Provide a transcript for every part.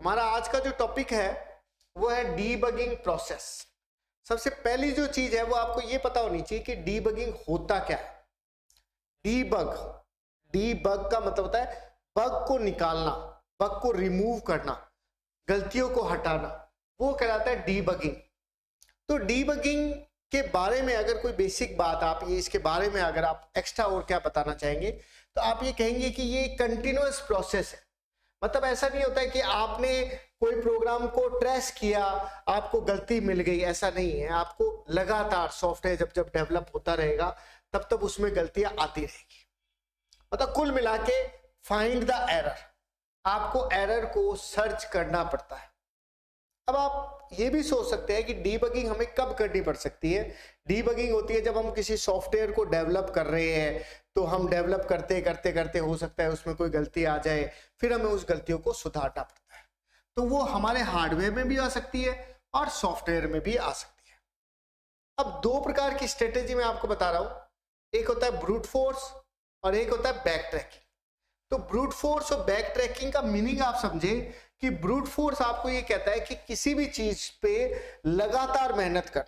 हमारा आज का जो टॉपिक है वो है डीबगिंग प्रोसेस। सबसे पहली जो चीज है वो आपको ये पता होनी चाहिए कि डीबगिंग होता क्या है। डीबग डीबग का मतलब होता है बग को निकालना, बग को रिमूव करना, गलतियों को हटाना, वो कहलाता है डीबगिंग। तो डीबगिंग के बारे में अगर कोई बेसिक बात आप ये इसके बारे में अगर आप एक्स्ट्रा और क्या बताना चाहेंगे तो आप ये कहेंगे कि ये कंटिन्यूअस प्रोसेस है। मतलब ऐसा नहीं होता है कि आपने कोई प्रोग्राम को ट्रेस किया, आपको गलती मिल गई, ऐसा नहीं है। आपको लगातार सॉफ्टवेयर जब जब डेवलप होता रहेगा तब तब उसमें गलतियां आती रहेगी। मतलब कुल मिला के फाइंड द एरर, आपको एरर को सर्च करना पड़ता है। अब आप ये भी सोच सकते हैं कि डीबगिंग हमें कब करनी पड़ सकती है। डीबगिंग होती है जब हम किसी सॉफ्टवेयर को डेवलप कर रहे हैं, तो हम डेवलप करते करते करते हो सकता है उसमें कोई गलती आ जाए, फिर हमें उस गलतियों को सुधारना पड़ता है। तो वो हमारे हार्डवेयर में भी आ सकती है और सॉफ्टवेयर में भी आ सकती है। अब दो प्रकार की स्ट्रेटेजी मैं आपको बता रहा हूं, एक होता है ब्रूट फोर्स और एक होता है बैक ट्रैकिंग। तो ब्रूट फोर्स और बैक ट्रैकिंग का मीनिंग आप समझे कि ब्रूट फोर्स आपको ये कहता है कि किसी भी चीज पे लगातार मेहनत कर,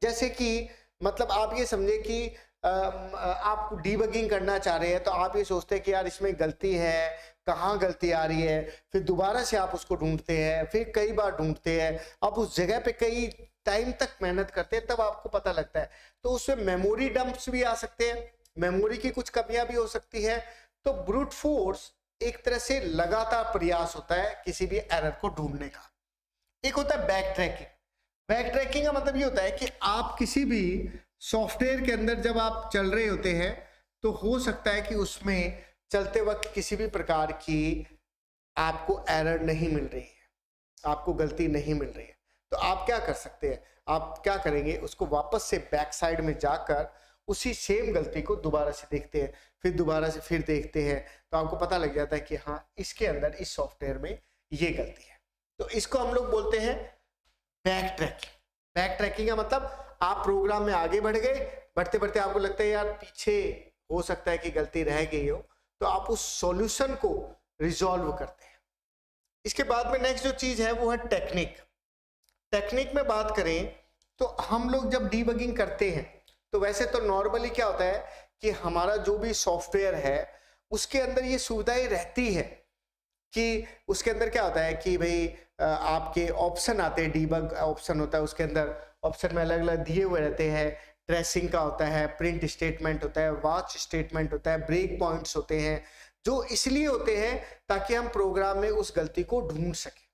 जैसे कि मतलब आप ये समझे कि आप डीबगिंग करना चाह रहे हैं तो आप ये सोचते हैं कि यार इसमें गलती है, कहाँ गलती आ रही है, फिर दोबारा से आप उसको ढूंढते हैं, फिर कई बार ढूंढते हैं, आप उस जगह पे कई टाइम तक मेहनत करते हैं, तब आपको पता लगता है। तो उसमें मेमोरी डंप्स भी आ सकते हैं, मेमोरी की कुछ कमियां भी हो सकती है। तो ब्रूट फोर्स एक तरह से लगातार प्रयास होता है किसी भी एरर को ढूंढने का। एक होता है बैक ट्रैकिंग। बैक ट्रैकिंग का मतलब ये होता है कि आप किसी भी सॉफ्टवेयर के अंदर जब आप चल रहे होते हैं तो हो सकता है कि उसमें चलते वक्त किसी भी प्रकार की आपको एरर नहीं मिल रही है, आपको गलती नहीं मिल रही है। तो आप क्या कर सकते हैं, आप क्या करेंगे, उसको वापस से बैक साइड में जाकर उसी सेम गलती को दोबारा से देखते हैं, फिर दोबारा से फिर देखते हैं, तो आपको पता लग जाता है कि हाँ इसके अंदर इस सॉफ्टवेयर में ये गलती है। तो इसको हम लोग बोलते हैं बैक ट्रैकिंग। बैक ट्रैकिंग का मतलब आप प्रोग्राम में आगे बढ़ गए, बढ़ते बढ़ते आपको लगता है यार पीछे हो सकता है कि गलती रह गई हो, तो आप उस सॉल्यूशन को रिजॉल्व करते हैं। इसके बाद में नेक्स्ट जो चीज है वो है टेक्निक। टेक्निक में बात करें तो हम लोग जब डीबगिंग करते हैं तो वैसे तो नॉर्मली क्या होता है कि हमारा जो भी सॉफ्टवेयर है उसके अंदर ये सुविधाएं रहती है कि उसके अंदर क्या होता है कि भाई आपके ऑप्शन आते हैं, डीबग ऑप्शन होता है, उसके अंदर ऑप्शन में अलग अलग दिए हुए रहते हैं। ट्रेसिंग का होता है, प्रिंट स्टेटमेंट होता है, वॉच स्टेटमेंट होता है, ब्रेक पॉइंट्स होते हैं, जो इसलिए होते हैं ताकि हम प्रोग्राम में उस गलती को ढूंढ सके।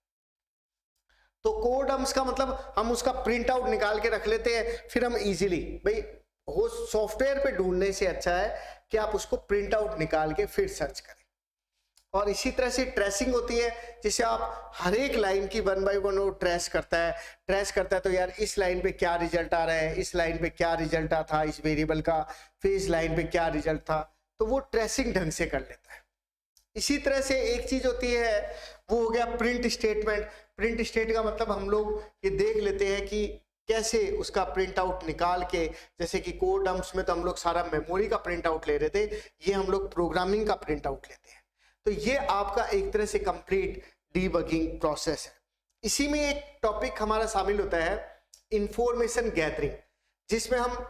तो कोड डम्प्स का मतलब हम उसका प्रिंट आउट निकाल के रख लेते हैं, फिर हम इजीली भाई वो सॉफ्टवेयर पे ढूंढने से अच्छा है कि आप उसको प्रिंट आउट निकाल के फिर सर्च करें। और इसी तरह से ट्रेसिंग होती है जिसे आप हर एक लाइन की 1 बाय 1 वो ट्रेस करता है तो यार इस लाइन पे क्या रिजल्ट आ रहा है, इस लाइन पे क्या रिजल्ट आ था इस वेरिएबल का, फिर इस लाइन पे क्या रिजल्ट था, तो वो ट्रेसिंग ढंग से कर लेता है। इसी तरह से एक चीज होती है वो हो गया प्रिंट स्टेटमेंट। प्रिंट स्टेट का मतलब हम लोग ये देख लेते हैं कि कैसे उसका प्रिंट आउट निकाल के, जैसे कि कोड डम्प्स में तो हम लोग सारा मेमोरी का प्रिंट आउट ले रहे थे, ये हम लोग प्रोग्रामिंग का प्रिंट आउट लेते हैं। तो ये आपका एक तरह से कंप्लीट डीबगिंग प्रोसेस है। इसी में एक टॉपिक हमारा शामिल होता है इंफॉर्मेशन गैदरिंग, जिसमें हम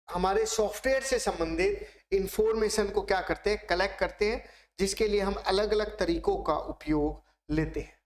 हमारे सॉफ्टवेयर से संबंधित इंफॉर्मेशन को क्या करते हैं, कलेक्ट करते हैं, जिसके लिए हम अलग अलग तरीकों का उपयोग लेते हैं।